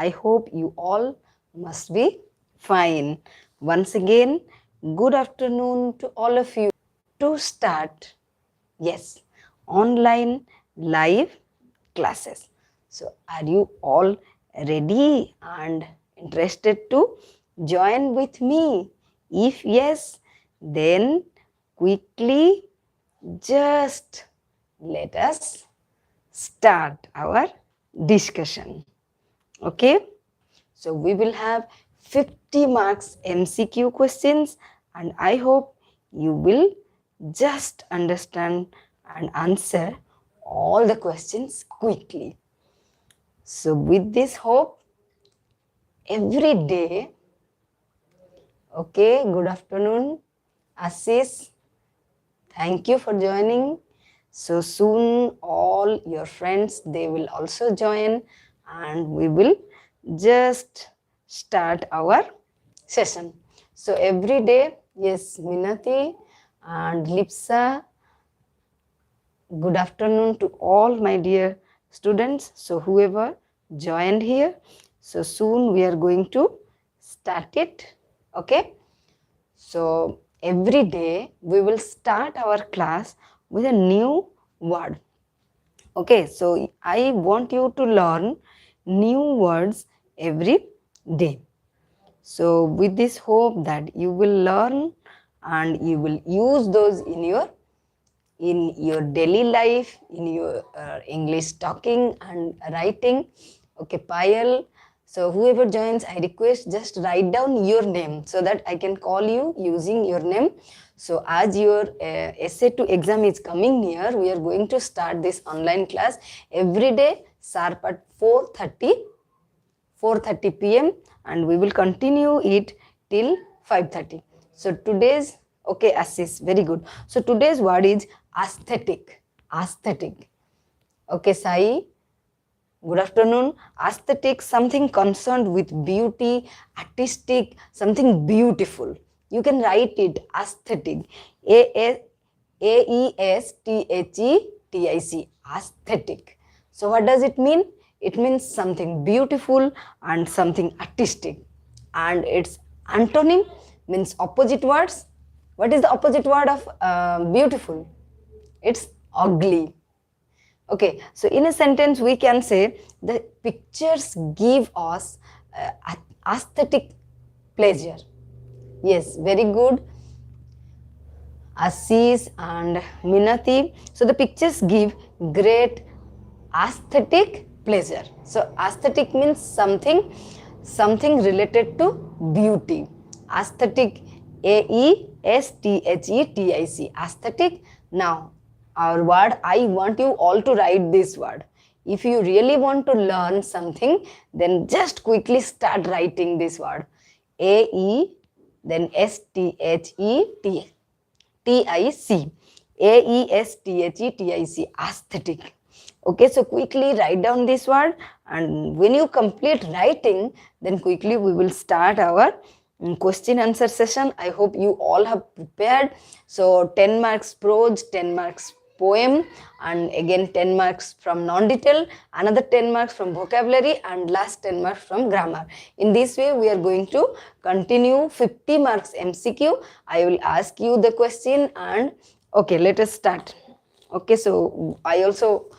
I hope you all must be fine. Once again, good afternoon to all of you. To start, yes, online live classes. So, are you all ready and interested to join with me? If yes, then quickly just let us start our discussion. Okay, so we will have 50 marks MCQ questions, and I hope you will just understand and answer all the questions quickly. So with this hope, every day, okay, good afternoon, Assis, thank you for joining. So soon all your friends, they will also join, and we will just start our session. So every day, yes, Minati and Lipsa, good afternoon to all my dear students. So whoever joined here, so soon we are going to start it. Okay. So every day we will start our class with a new word. Okay, so I want you to learn new words every day. So with this hope that you will learn and you will use those in your daily life, in your English talking and writing. Okay, Payal. So whoever joins, I request just write down your name so that I can call you using your name. So as your essay to exam is coming near, we are going to start this online class every day sharp at 4:30 p.m. and we will continue it till 5:30. So today's, okay, Assis, very good. So today's word is aesthetic. Aesthetic. Okay, Sai, good afternoon. Aesthetic, something concerned with beauty, artistic, something beautiful. You can write it aesthetic. Aesthetic. Aesthetic. So what does it mean? It means something beautiful and something artistic. And its antonym means opposite words. What is the opposite word of beautiful? It's ugly. Okay, so in a sentence we can say the pictures give us aesthetic pleasure. Yes, very good. Assis and Minati. So the pictures give great aesthetic pleasure. So aesthetic means something related to beauty. Aesthetic, Aesthetic. Aesthetic. Now our word, I want you all to write this word. If you really want to learn something, then just quickly start writing this word. A-E, then S-T-H-E-T. T-I-C. A-E-S-T-H-E-T-I-C. Aesthetic. Okay, so quickly write down this word, and when you complete writing, then quickly we will start our question answer session. I hope you all have prepared. So 10 marks prose, 10 marks poem, and again 10 marks from non-detail, another 10 marks from vocabulary, and last 10 marks from grammar. In this way we are going to continue 50 marks MCQ. I will ask you the question, and okay, let us start. Okay, so I also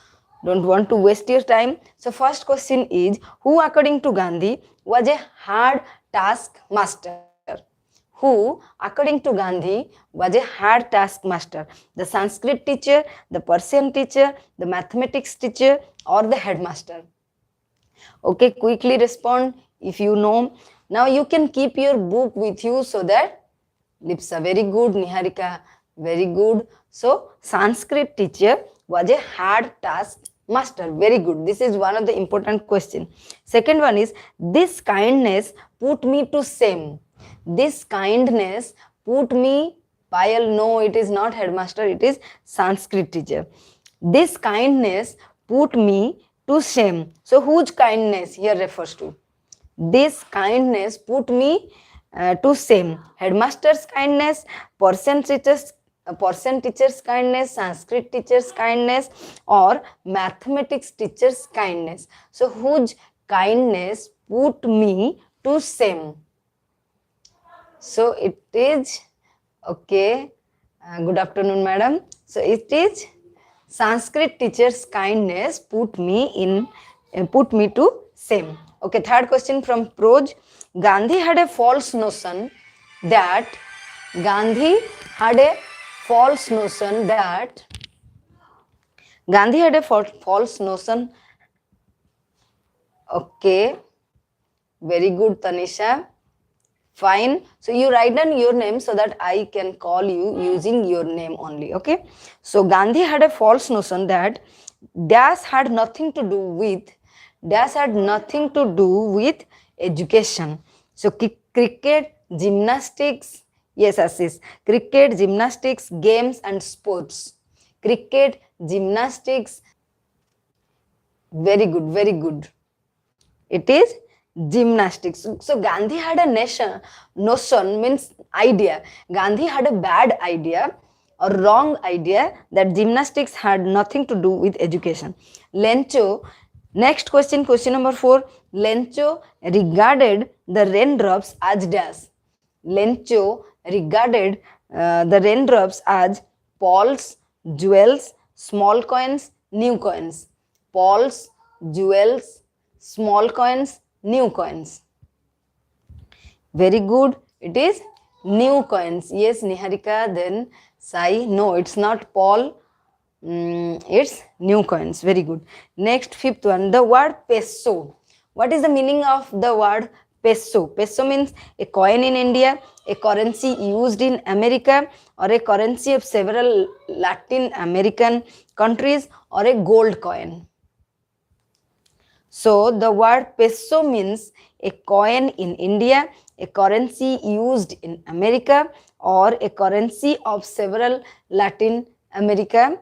don't want to waste your time. So first question is, who according to Gandhi was a hard taskmaster? Who according to Gandhi was a hard taskmaster? The Sanskrit teacher, the Persian teacher, the mathematics teacher, or the headmaster? Okay, quickly respond if you know. Now you can keep your book with you so that Lipsa, very good. Niharika, very good. So Sanskrit teacher was a hard taskmaster. Very good. This is one of the important question. Second one is, this kindness put me to shame. This kindness put me, Payal, no, it is not headmaster, it is Sanskrit teacher. This kindness put me to shame. So whose kindness here refers to? This kindness put me to shame. Headmaster's kindness, person teacher's kindness, Sanskrit teacher's kindness, or mathematics teacher's kindness. So whose kindness put me to shame. So it is, okay, good afternoon madam. So it is Sanskrit teacher's kindness put me to shame. Okay, third question from Proj. Gandhi had a false notion that Gandhi had a false notion that Gandhi had a false notion. Okay, very good Tanisha. Fine. So you write down your name so that I can call you using your name only. Okay. So Gandhi had a false notion that dash had nothing to do with education. So cricket, gymnastics, yes Assis, cricket, gymnastics, games and sports. Cricket, gymnastics, very good, very good. It is gymnastics. So Gandhi had a notion means idea. Gandhi had a bad idea or wrong idea that gymnastics had nothing to do with education. Lencho, next question, question number 4. Lencho regarded the raindrops as dash. Lencho regarded the raindrops as pearls, jewels, small coins, new coins. Pearls, jewels, small coins, new coins. Very good. It is new coins. Yes, Niharika, then Sai. No, it's not Paul. It's new coins. Very good. Next, fifth one. The word peso. What is the meaning of the word peso? Peso means a coin in India, a currency used in America, or a currency of several Latin American countries, or a gold coin. So the word peso means a coin in India, a currency used in America, or a currency of several Latin American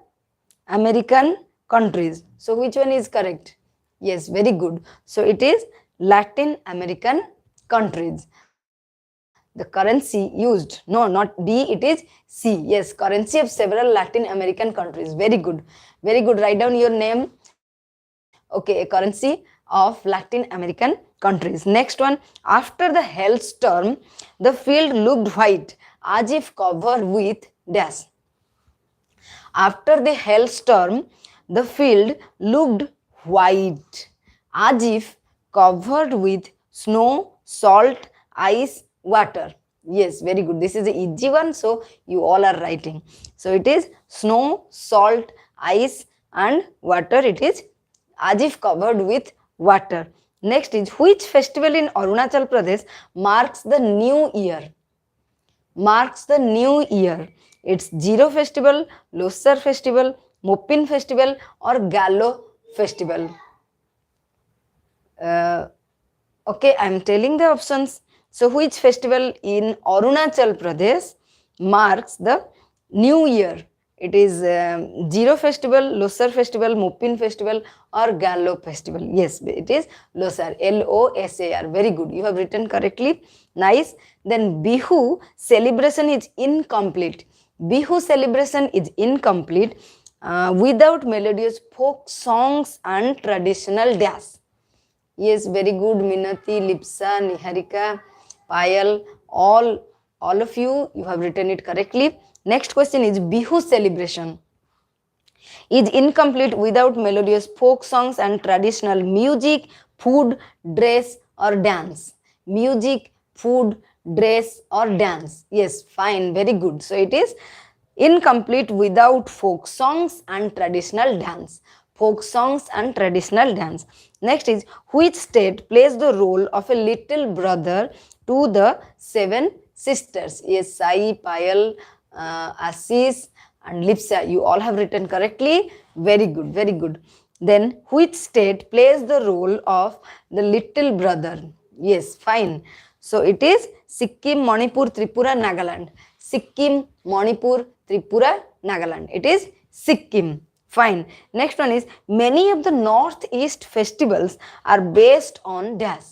countries. So which one is correct? Yes, very good. So it is Latin American countries. The currency used, no, not D, it is C. Yes, currency of several Latin American countries. Very good. Very good. Write down your name. Okay, a currency of Latin American countries. Next one. After the hailstorm, the field looked white as if covered with dash. After the hailstorm, the field looked white as if covered with snow, salt, ice, water. Yes, very good. This is the easy one, so you all are writing. So it is snow, salt, ice and water. It is as if covered with water. Next is, which festival in Arunachal Pradesh marks the new year? Marks the new year. It's Zero festival, Losar festival, Mopin festival or Gallo festival. Okay, I am telling the options. So which festival in Arunachal Pradesh marks the new year? It is Zero festival, Losar festival, Mopin festival or Gallo festival. Yes, it is Losar, L-O-S-A-R. Very good. You have written correctly. Nice. Then Bihu celebration is incomplete. Bihu celebration is incomplete without melodious folk songs and traditional dance. Yes, very good. Minati, Lipsa, Niharika, Payal, all of you have written it correctly. Next question is, Bihu celebration is incomplete without melodious folk songs and traditional music, food, dress or dance. Music, food, dress or dance. Yes, fine, very good. So it is incomplete without folk songs and traditional dance. Folk songs and traditional dance. Next is, which state plays the role of a little brother to the seven sisters? Yes, Sai, Payal, Assis and Lipsa. You all have written correctly. Very good, very good. Then which state plays the role of the little brother? Yes, fine. So it is Sikkim, Manipur, Tripura, Nagaland. Sikkim, Manipur, Tripura, Nagaland. It is Sikkim. Fine. Next one is, many of the Northeast festivals are based on dash.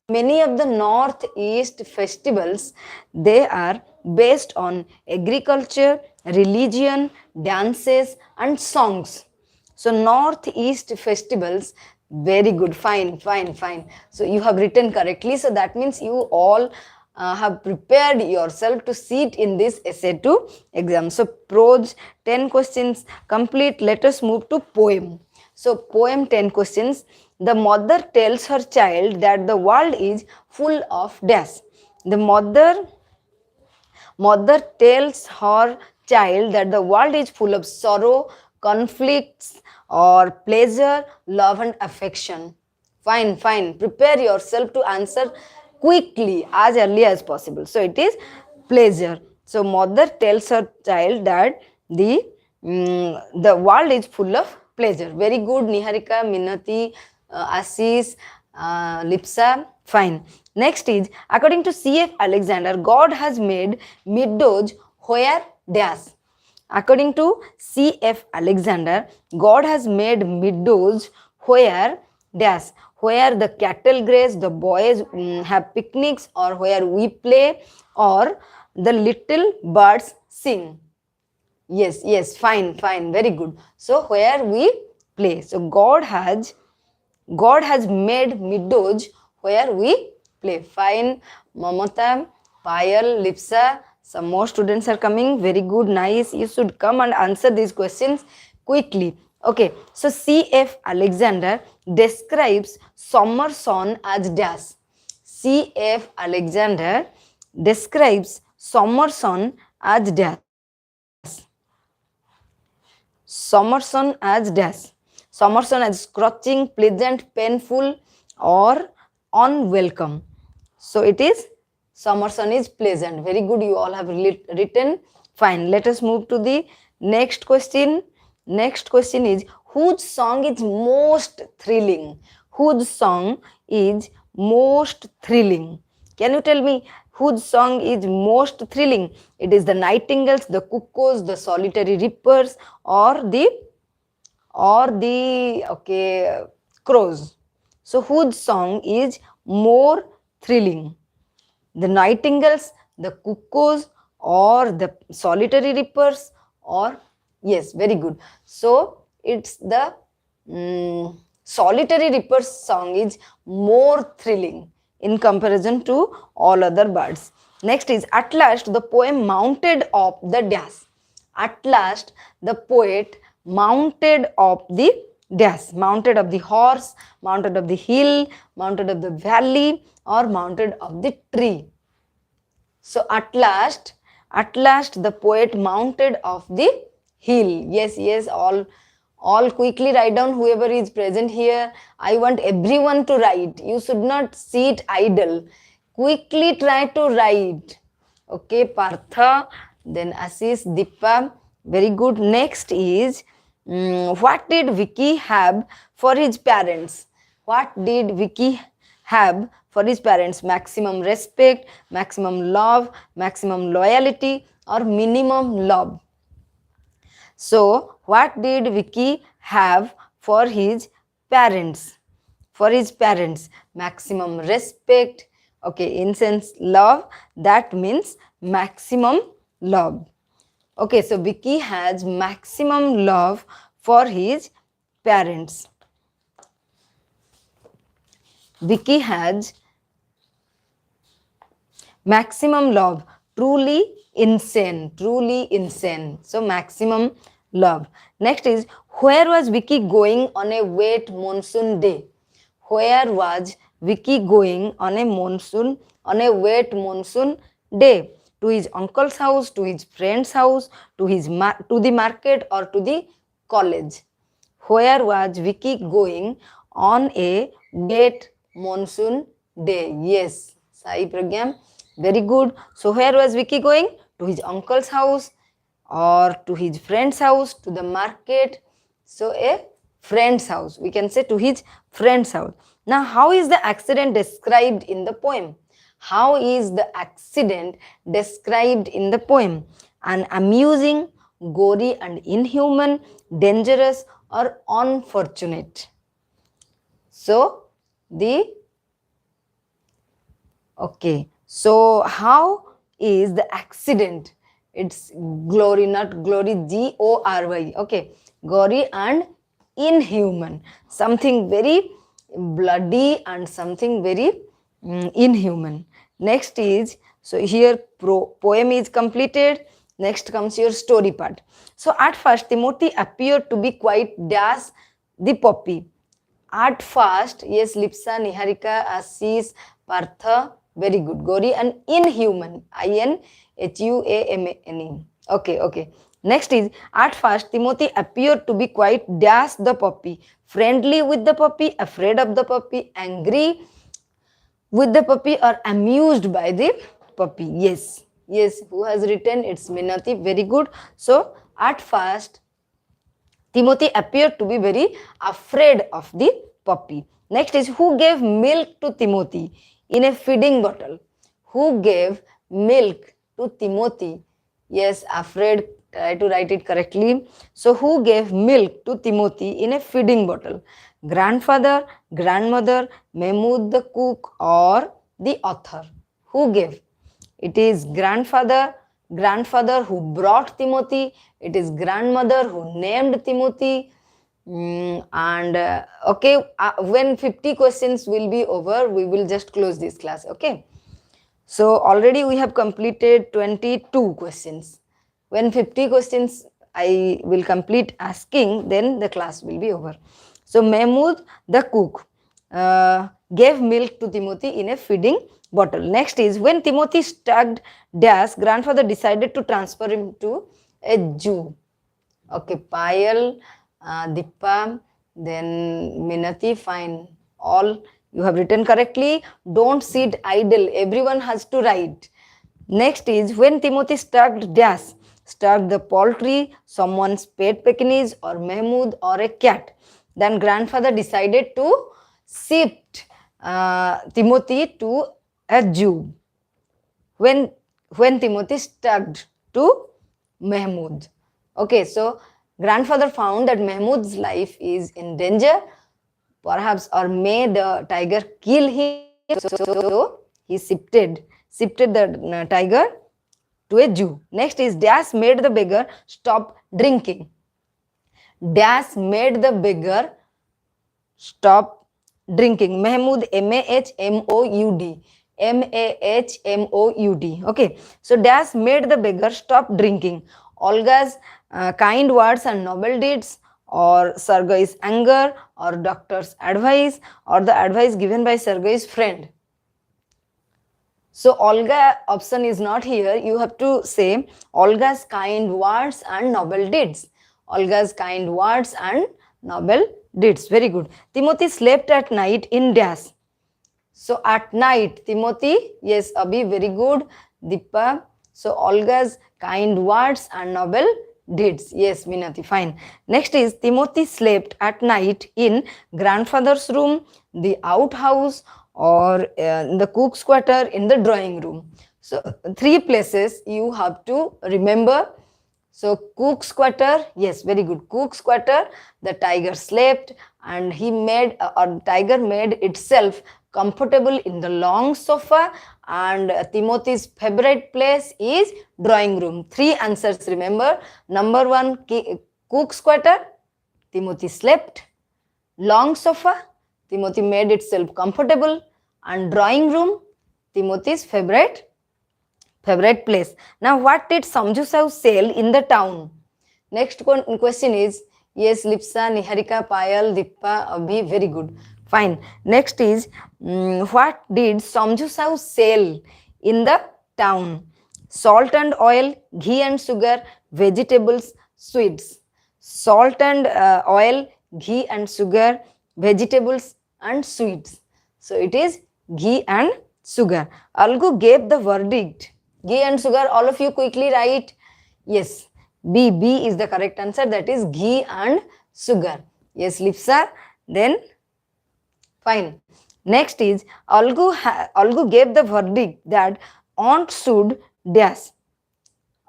Many of the Northeast festivals, they are based on agriculture, religion, dances and songs. So Northeast festivals, Very good. Fine, fine, fine. So you have written correctly. So that means you all have prepared yourself to sit in this essay 2 exam. So prose 10 questions complete. Let us move to poem. So poem 10 questions. The mother tells her child that the world is full of dash. The mother tells her child that the world is full of sorrow, conflicts, or pleasure, love, and affection. Fine, fine. Prepare yourself to answer quickly as early as possible. So it is pleasure. So mother tells her child that the world is full of pleasure. Very good, Niharika, Minati, Ashish, Lipsa. Fine. Next is, according to C.F. Alexander, God has made meadows where dash. According to C.F. Alexander, God has made meadows where dash, where the cattle graze, the boys have picnics, or where we play, or the little birds sing. Yes, yes, fine, fine, very good. So where we play. So God has made meadows where we play. Fine, Mamata, Payal, Lipsa, some more students are coming. Very good, nice. You should come and answer these questions quickly. Okay, so C.F. Alexander describes summer sun as dash. C.F. Alexander describes summer sun as dash. Summer sun as dash. Summer sun as scorching, pleasant, painful, or unwelcome. So it is summer sun is pleasant. Very good. You all have written. Fine. Let us move to the next question. Next question is, whose song is most thrilling? Whose song is most thrilling? Can you tell me whose song is most thrilling? It is the nightingales, the cuckoos, the solitary reapers, or the crows. So whose song is more thrilling? The nightingales, the cuckoos, or the solitary reapers, or yes, very good. So it's the solitary reaper's song is more thrilling in comparison to all other birds. Next is, at last the poem mounted up the dash. At last the poet mounted up the dash, mounted up the horse, mounted up the hill, mounted up the valley, or mounted up the tree. So at last the poet mounted up the hill. Yes, yes, all quickly write down, whoever is present here. I want everyone to write. You should not sit idle. Quickly try to write. Okay, Partha, then Ashish, Dipa. Very good. Next is, what did Vicky have for his parents? What did Vicky have for his parents? Maximum respect, maximum love, maximum loyalty, or minimum love? So, what did Vicky have for his parents? For his parents, maximum respect. Okay, in sense love, that means maximum love. Okay, so Vicky has maximum love for his parents. Vicky has maximum love. Truly insane. Truly insane. So maximum love. Next is, where was Vicky going on a wet monsoon day? Where was Vicky going on a wet monsoon day? To his uncle's house, to his friend's house, to the market, or to the college? Where was Vicky going on a wet monsoon day? Yes, Sai Pragyam. Very good. So where was Vicky going? To his uncle's house, or to his friend's house, to the market? So a friend's house. We can say to his friend's house. Now, how is the accident described in the poem? How is the accident described in the poem? An amusing, gory and inhuman, dangerous, or unfortunate? So, so how is the accident? It's glory, not glory, G-O-R-Y. Okay, gory and inhuman. Something very bloody and something very inhuman. Next is, so here poem is completed. Next comes your story part. So at first Timothy appeared to be quite dash the puppy. At first, yes, Lipsa, Niharika, Assis, Partha, very good. Gori and inhuman, Inhuman. Okay. Next is, at first, Timothy appeared to be quite dash the puppy, friendly with the puppy, afraid of the puppy, angry with the puppy, or amused by the puppy. Yes, who has written? It's Minati, very good. So, at first, Timothy appeared to be very afraid of the puppy. Next is, who gave milk to Timothy in a feeding bottle? Who gave milk to Timothy? Yes, afraid. Try to write it correctly. So, who gave milk to Timothy in a feeding bottle? Grandfather, grandmother, Mahmood the cook, or the author? Who gave? It is grandfather who brought Timothy. It is grandmother who named Timothy. And okay, when 50 questions will be over, we will just close this class. Okay. So already we have completed 22 questions. When 50 questions I will complete asking, then the class will be over. So Mahmood the cook gave milk to Timothy in a feeding bottle. Next is, when Timothy stuck dash, grandfather decided to transfer him to a zoo. Okay, Payal, Dippa, then Minati, fine. All you have written correctly. Don't sit idle. Everyone has to write. Next is, when Timothy stuck dash, stuck the poultry, someone's pet Pekingese, or Mahmood, or a cat. Then grandfather decided to shift Timothy to a zoo. When Timothy stuck to Mahmood. Okay, so grandfather found that Mahmood's life is in danger, perhaps, or may the tiger kill him. So he shifted the tiger to a zoo. Next is, dash made the beggar stop drinking. Dash made the beggar stop drinking. Mahmood, Mahmoud. Mahmoud. Okay, so dash made the beggar stop drinking. Olga's kind words and noble deeds, or Sergei's anger, or doctor's advice, or the advice given by Sergei's friend. So Olga option is not here. You have to say Olga's kind words and noble deeds. Olga's kind words and noble deeds. Very good. Timothy slept at night in dash. So at night, Timothy, yes, Abhi, very good. Dippa. So Olga's kind words and noble deeds. Yes, Minati, fine. Next is, Timothy slept at night in grandfather's room, the outhouse, or in the cook's quarter, in the drawing room. So 3 places you have to remember. So cook's quarter, yes, very good. Cook's quarter, the tiger slept, and he made, or tiger made itself comfortable in the long sofa, and Timothy's favorite place is drawing room. 3 answers, remember. Number 1, cook's quarter, Timothy slept. Long sofa, Timothy made itself comfortable. And drawing room, Timothy's favorite place. Now, what did Samju Sahu sell in the town? Next question is, yes, Lipsa, Niharika, Payal, Dippa, Abhi, very good. Fine. Next is, what did Samju Sahu sell in the town? Salt and oil, ghee and sugar, vegetables, sweets. Salt and oil, ghee and sugar, vegetables and sweets. So it is ghee and sugar. Algu gave the verdict. Ghee and sugar, all of you quickly write. Yes, B is the correct answer. That is ghee and sugar. Yes, Lipsa. Then, fine. Next is, Algu gave the verdict that aunt should dash.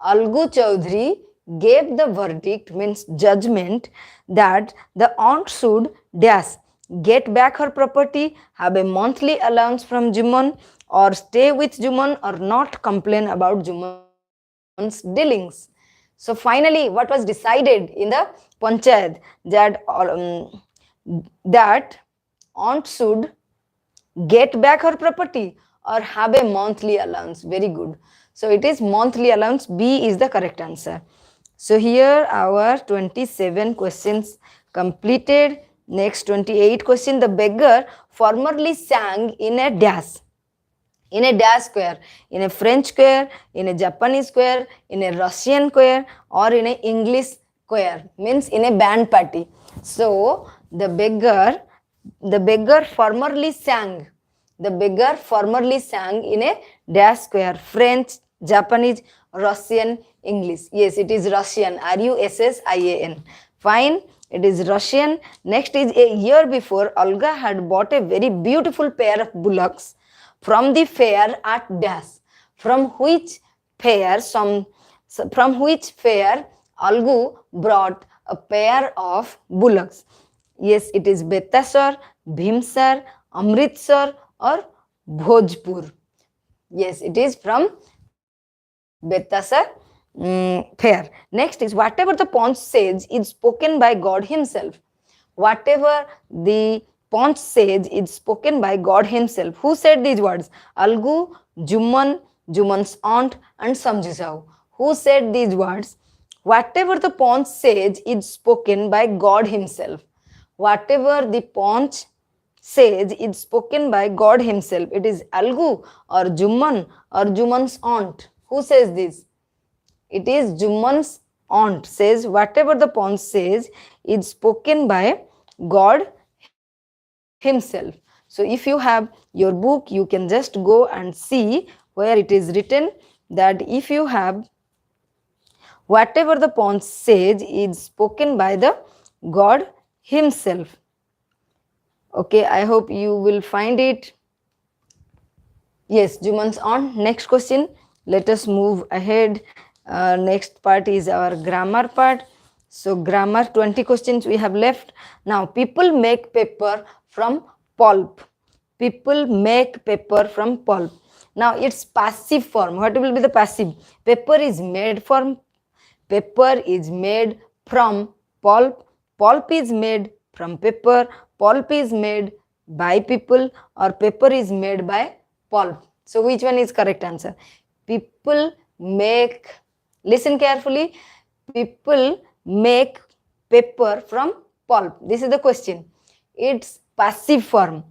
Algu Chaudhary gave the verdict, means judgment, that the aunt should dash, get back her property, have a monthly allowance from Jumon, or stay with Jumon, or not complain about Jumon's dealings. So finally, what was decided in the Panchayat? That aunt should get back her property or have a monthly allowance? Very good. So it is monthly allowance. B is the correct answer. So here our 27 questions completed. Next 28 question. The beggar formerly sang in a dash. In a dash square, in a French choir, in a Japanese choir, in a Russian choir, or in a English choir, means in a band party. So the beggar formerly sang. The beggar formerly sang in a dash square, French, Japanese, Russian, English. Yes, it is Russian. Russian. Fine. It is Russian. Next is, a year before, Olga had bought a very beautiful pair of bullocks from the fair at dash. From which fair Algu brought a pair of bullocks? Yes, it is Betasar, Bhimsar, Amritsar, or Bhojpur. Yes, it is from Betasar fair. Next is, whatever the Ponch says is spoken by God Himself. Whatever the Ponch says is spoken by God Himself. Who said these words? Algu, Juman, Juman's aunt, and Samjisau. Who said these words? Whatever the Ponch says is spoken by God Himself. Whatever the Ponch says is spoken by God Himself. It is Algu or Juman or Juman's aunt. Who says this? It is Juman's aunt says whatever the Ponch says is spoken by God Himself. So if you have your book, you can just go and see where it is written that if you have whatever the Ponch says is spoken by the God Himself. Okay, I hope you will find it. Yes, Juman's aunt. Next question. Let us move ahead. Next part is our grammar part. So grammar, 20 questions we have left. Now, people make paper from pulp. People make paper from pulp. Now, it's passive form. What will be the passive? Paper is made from pulp. Pulp is made from paper. Pulp is made by people, or paper is made by pulp. So which one is correct answer? People make, listen carefully, people make paper from pulp. This is the question. It's passive form.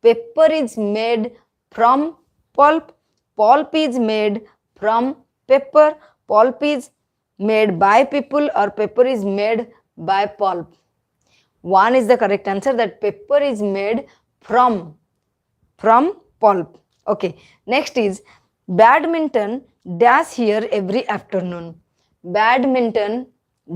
Paper is made from pulp. Pulp is made from paper. Pulp is made by people, or paper is made by pulp. One is the correct answer, that paper is made from pulp. Okay, next is badminton dash here every afternoon. Badminton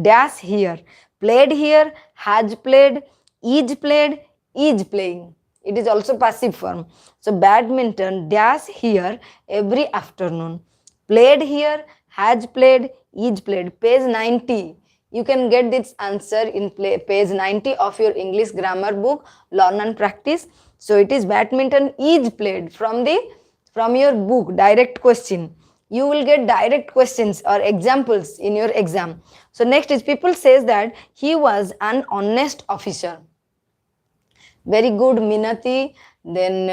dash here. Played here, has played, is playing. It is also passive form. So badminton dash here every afternoon. Played here, has played, is played. Page 90. You can get this answer in page 90 of your English grammar book, Learn and Practice. So it is badminton is played from your book, direct question. You will get direct questions or examples in your exam. So next is, people says that he was an honest officer. Very good, Minati. Then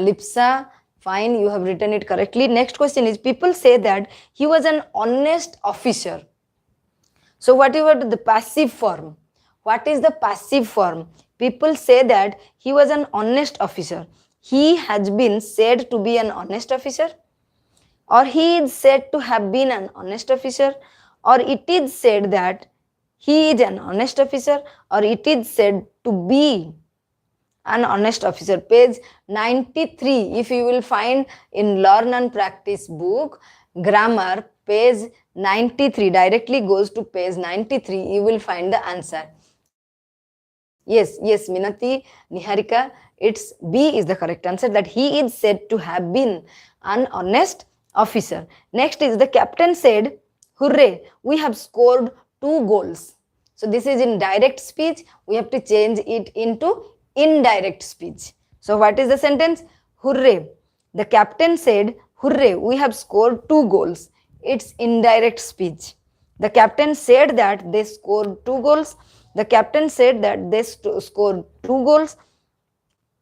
Lipsa, fine, you have written it correctly. Next question is, people say that he was an honest officer. So whatever the passive form, what is the passive form? People say that he was an honest officer. He has been said to be an honest officer, or he is said to have been an honest officer, or it is said that he is an honest officer, or it is said to be an honest officer. Page 93, if you will find in Learn and Practice book, grammar, page 93, directly goes to page 93, you will find the answer. Yes, Minati, Niharika, it's B is the correct answer, that he is said to have been an honest officer. Next is, the captain said, hooray, we have scored 2 goals. So this is in direct speech, we have to change it into indirect speech. So what is the sentence? Hooray. The captain said, hooray, we have scored 2 goals. It's indirect speech. The captain said that they scored 2 goals. The captain said that they scored 2 goals.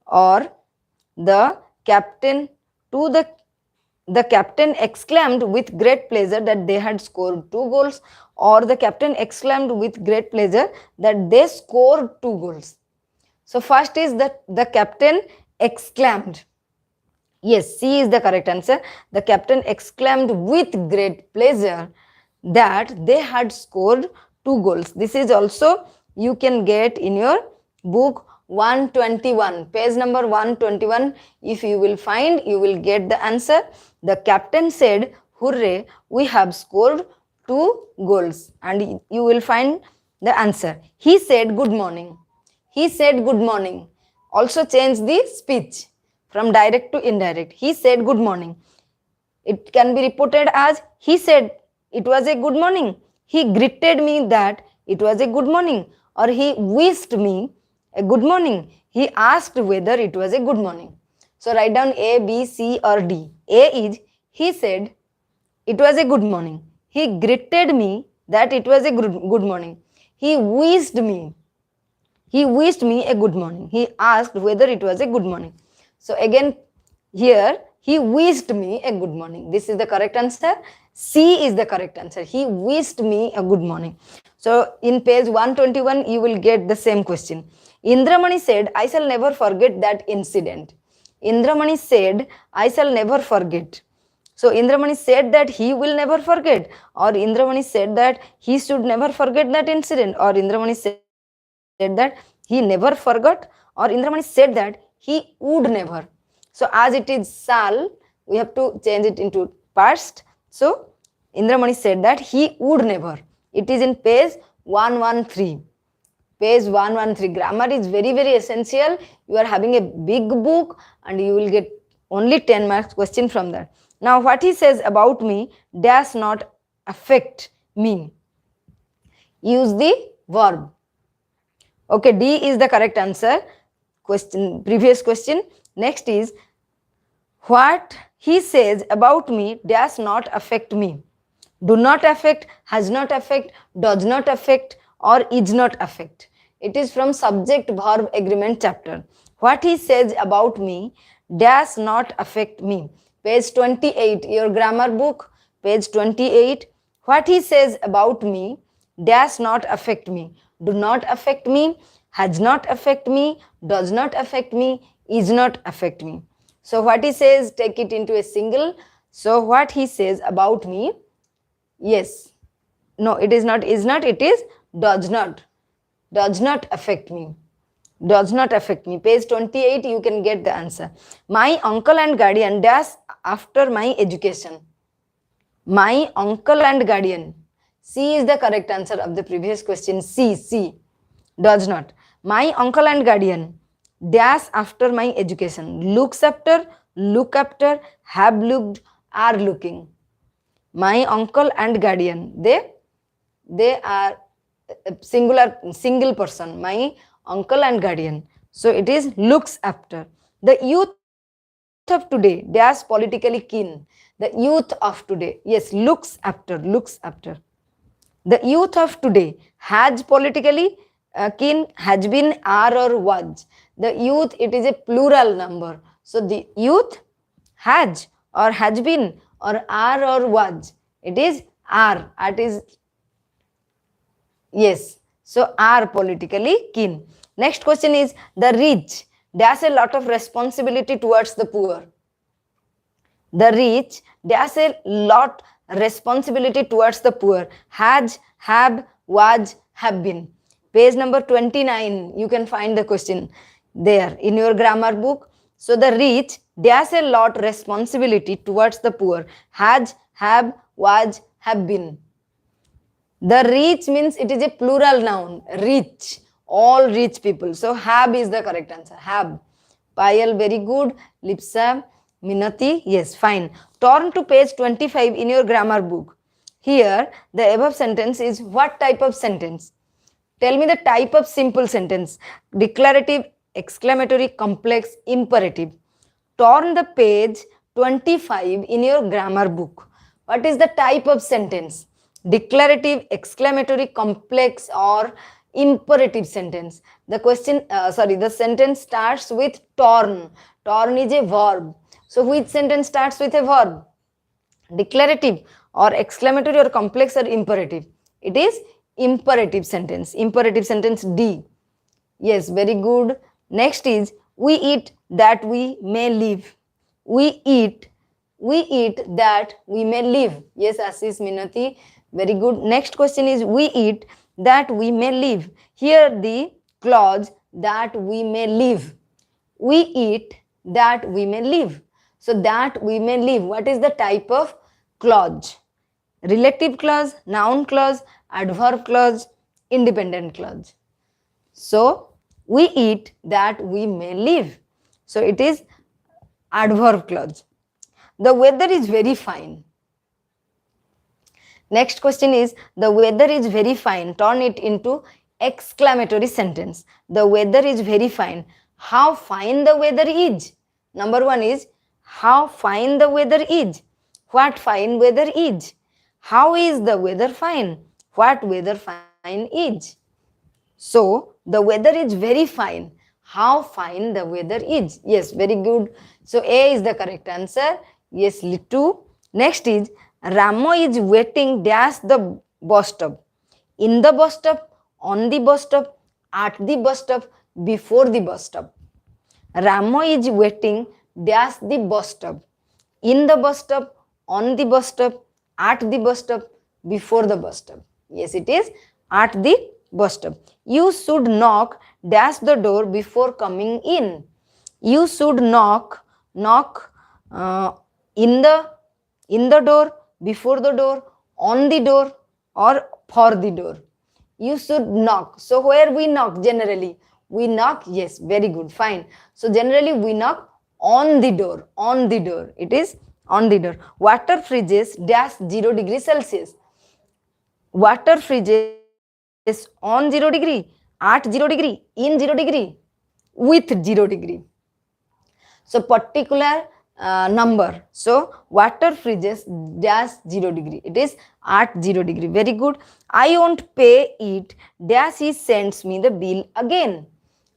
or the captain to the captain exclaimed with great pleasure that they had scored 2 goals, or the captain exclaimed with great pleasure that they scored 2 goals. So first is that the captain exclaimed. Yes, C is the correct answer. The captain exclaimed with great pleasure that they had scored 2 goals. This is also you can get in your book 121, page number 121. If you will find, you will get the answer. The captain said, "Hooray, we have scored 2 goals." And you will find the answer. He said, "Good morning." He said, "Good morning." Also change the speech from direct to indirect. He said, "Good morning." It can be reported as, he said it was a good morning. He greeted me that it was a good morning. Or he wished me a good morning. He asked whether it was a good morning. So write down A, B, C or D. A is, he said it was a good morning. He greeted me that it was a good morning. He wished me. He wished me a good morning. He asked whether it was a good morning. So again, here, he wished me a good morning. This is the correct answer. C is the correct answer. He wished me a good morning. So in page 121, you will get the same question. Indramani said, "I shall never forget that incident." Indramani said, "I shall never forget." So Indramani said that he will never forget, or Indramani said that he should never forget that incident, or Indramani said that he never forgot, or Indramani said that he would never. So as it is shall, we have to change it into past. So Indramani said that he would never. It is in page 113. Page 113. Grammar is very, very essential. You are having a big book and you will get only 10 marks question from that. Now what he says about me does not affect me. Use the verb. Okay, D is the correct answer. Previous question. Next is, what he says about me does not affect me. Do not affect, has not affect, does not affect or is not affect. It is from subject verb agreement chapter. What he says about me does not affect me. Page 28, your grammar book, page 28. What he says about me does not affect me. Do not affect me, has not affect me, does not affect me, is not affect me. So what he says, take it into a single. So what he says about me, yes, no, it is not, is not, it is does not affect me. Does not affect me. Page 28, you can get the answer. My uncle and guardian dash after my education. My uncle and guardian. C is the correct answer of the previous question. C. Does not. My uncle and guardian dash after my education. Looks after, look after, have looked, are looking. My uncle and guardian. They are single person. My uncle and guardian. So it is looks after. The youth of today dash politically keen. The youth of today, yes, looks after. The youth of today has politically keen, has been, are or was. The youth, it is a plural number. So the youth has or has been or are or was. It is are. It is, yes. So are politically keen. Next question is, the rich dash a lot of responsibility towards the poor. The rich dash a lot responsibility towards the poor. Has, have, was, have been. Page number 29, you can find the question there in your grammar book. So the rich dash a lot responsibility towards the poor. Has, have, was, have been. The rich means it is a plural noun. Rich. All rich people. So have is the correct answer. Have. Payal, very good. Lipsa, Minati, yes, fine. Turn to page 25 in your grammar book. Here, the above sentence is what type of sentence? Tell me the type of simple sentence. Declarative, exclamatory, complex, imperative. Turn the page 25 in your grammar book. What is the type of sentence? Declarative, exclamatory, complex or imperative sentence. The the sentence starts with torn. Torn is a verb. So which sentence starts with a verb? Declarative or exclamatory or complex or imperative? It is imperative sentence. Imperative sentence D. Yes, very good. Next is we eat that we may live. We eat that we may live. Yes, Ashish, Minati, very good. Next question is we eat that we may live. Here the clause that we may live. We eat that we may live. So that we may live, what is the type of clause? Relative clause, noun clause, adverb clause, independent clause. So we eat that we may live. So it is adverb clause. The weather is very fine. Next question is the weather is very fine. Turn it into exclamatory sentence. The weather is very fine. How fine the weather is. Number one is how fine the weather is. What fine weather is. How is the weather fine. What weather fine is. So the weather is very fine. How fine the weather is. Yes, very good. So A is the correct answer. Yes, Litu. Next is Ramo is waiting dash the bus stop. In the bus stop, on the bus stop, at the bus stop, before the bus stop. Ramo is waiting dash the bus stop. In the bus stop, on the bus stop, at the bus stop, before the bus stop. Yes, it is at the bus stop. You should knock dash the door before coming in. You should knock in the door, before the door, on the door, or for the door. You should knock. So where we knock generally? We knock, yes, very good, fine. So generally we knock on the door, on the door. It is on the door. Water freezes dash 0 degree Celsius. Water freezes on 0 degree, at 0 degree, in 0 degree, with 0 degree. So particular number. So water freezes dash 0 degree. It is at 0 degree. Very good. I won't pay it dash he sends me the bill again.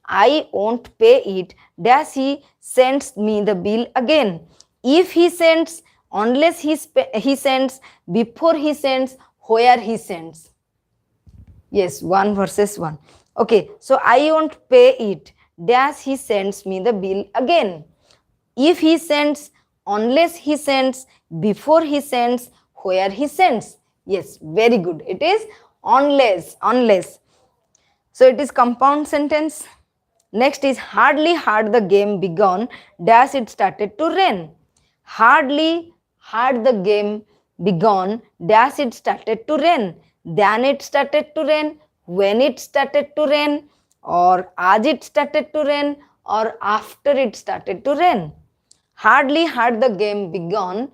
I won't pay it dash he sends me the bill again. If he sends, unless he sends, before he sends, where he sends. Yes, 1 versus 1. Okay, so I won't pay it dash he sends me the bill again. If he sends, unless he sends, before he sends, where he sends. Yes, very good. It is unless, unless. So it is compound sentence. Next is hardly had the game begun, dash it started to rain. Hardly had the game begun, dash it started to rain. Then it started to rain, when it started to rain, or as it started to rain, or after it started to rain. Hardly had the game begun,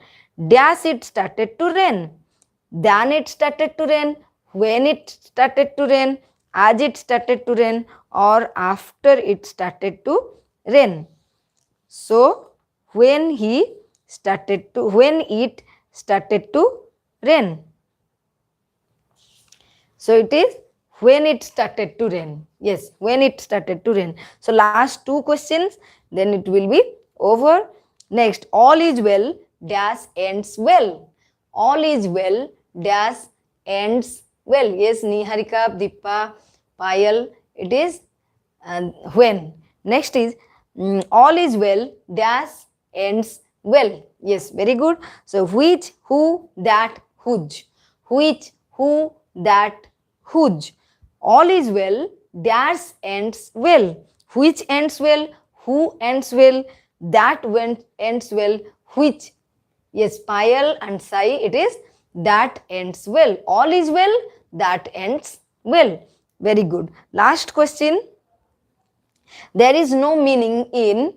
dash it started to rain. Then it started to rain, when it started to rain, as it started to rain, or after it started to rain. So when it started to rain. So it is when it started to rain. Yes, when it started to rain. So last two questions, then it will be over. Next, all is well, dash ends well. All is well, dash ends well. Yes, Niharika, Deepa, Payal, it is when. Next is all is well, dash ends well. Yes, very good. So which, who, that, whose. Which, who, that, whose. All is well, dash ends well. Which ends well, who ends well, that ends well, which. Yes, Payal and Sai, it is that ends well. All is well, that ends well. Very good. Last question. There is no meaning in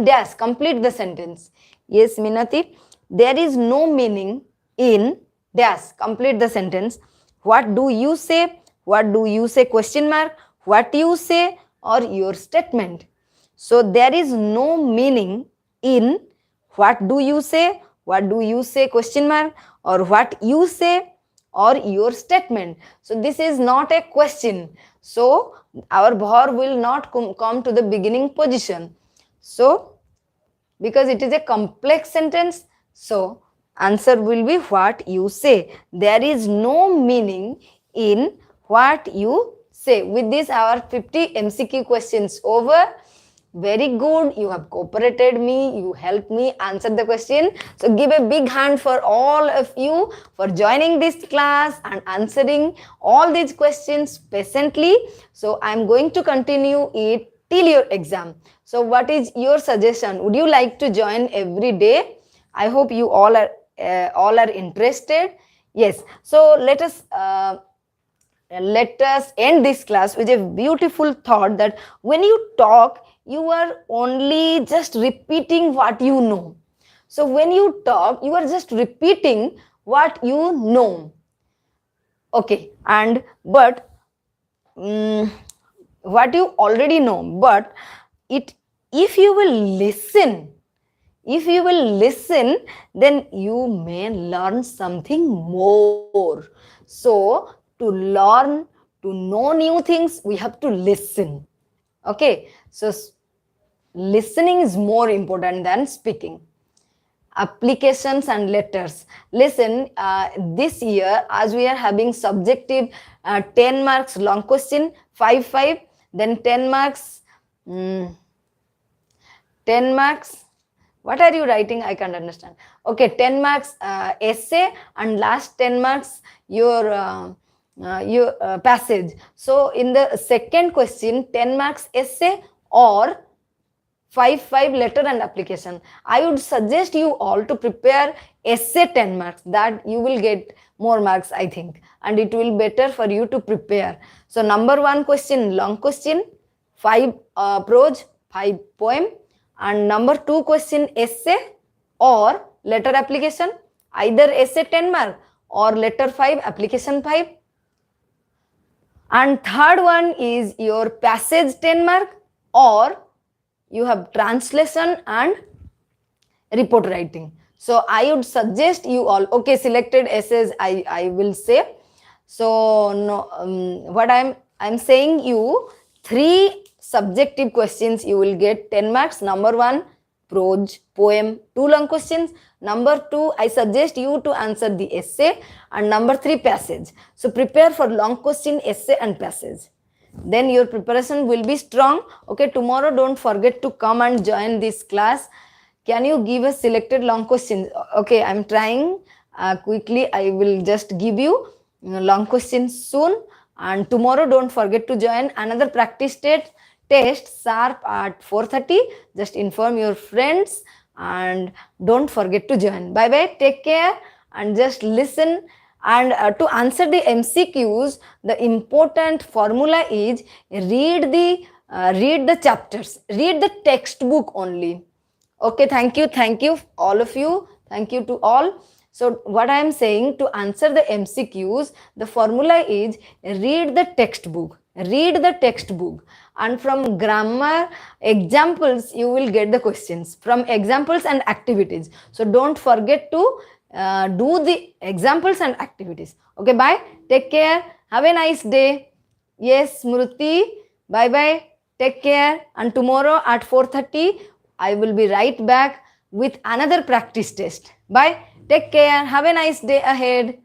dash. Complete the sentence. Yes, Minati. There is no meaning in dash. Complete the sentence. What do you say? What do you say? Question mark. What you say or your statement. So there is no meaning in what do you say? What do you say? Question mark. Or what you say or your statement. So this is not a question. So our bhor will not come to the beginning position. So because it is a complex sentence, so answer will be what you say. There is no meaning in what you say. With this, our 50 MCQ questions over. Very good, you have cooperated me, you helped me answer the question. So give a big hand for all of you for joining this class and answering all these questions patiently. So I am going to continue it till your exam. So what is your suggestion? Would you like to join every day? I hope you all are interested. Yes. So let us end this class with a beautiful thought that when you talk, you are only just repeating what you know. So when you talk, you are just repeating what you know. Okay, and but what you already know, but if you will listen, then you may learn something more. So to learn, to know new things, we have to listen. Okay, so listening is more important than speaking. Applications and letters. Listen, this year, as we are having subjective 10 marks long question, 5, then 10 marks, 10 marks. What are you writing? I can't understand. Okay, 10 marks essay, and last 10 marks your passage. So in the second question, 10 marks essay or 5 letter and application. I would suggest you all to prepare essay 10 marks, that you will get more marks, I think, and it will better for you to prepare. So number 1 question, long question, 5 prose, 5 poem, and number 2 question, essay or letter application, either essay 10 mark or letter 5, application 5. And third one is your passage 10 mark, or you have translation and report writing. So I would suggest you all, okay, selected essays I will say. So no, what I'm saying you 3 subjective questions you will get 10 marks. Number 1 prose, poem, 2 long questions. Number 2, I suggest you to answer the essay, and number 3 passage. So prepare for long question, essay and passage. Then your preparation will be strong. Okay, tomorrow don't forget to come and join this class. Can you give us selected long questions? Okay, I'm trying quickly. I will just give you long questions soon. And tomorrow don't forget to join another practice test sharp at 4:30. Just inform your friends and don't forget to join. Bye bye, take care, and just listen. And to answer the MCQs, the important formula is read the chapters, read the textbook only. Okay, thank you all of you, thank you to all. So what I am saying, to answer the MCQs, the formula is read the textbook, and from grammar examples you will get the questions from examples and activities. So don't forget to do the examples and activities. Okay, bye, take care, have a nice day. Yes, Smruti, bye bye, take care, and tomorrow at 4:30 I will be right back with another practice test. Bye, take care, have a nice day ahead.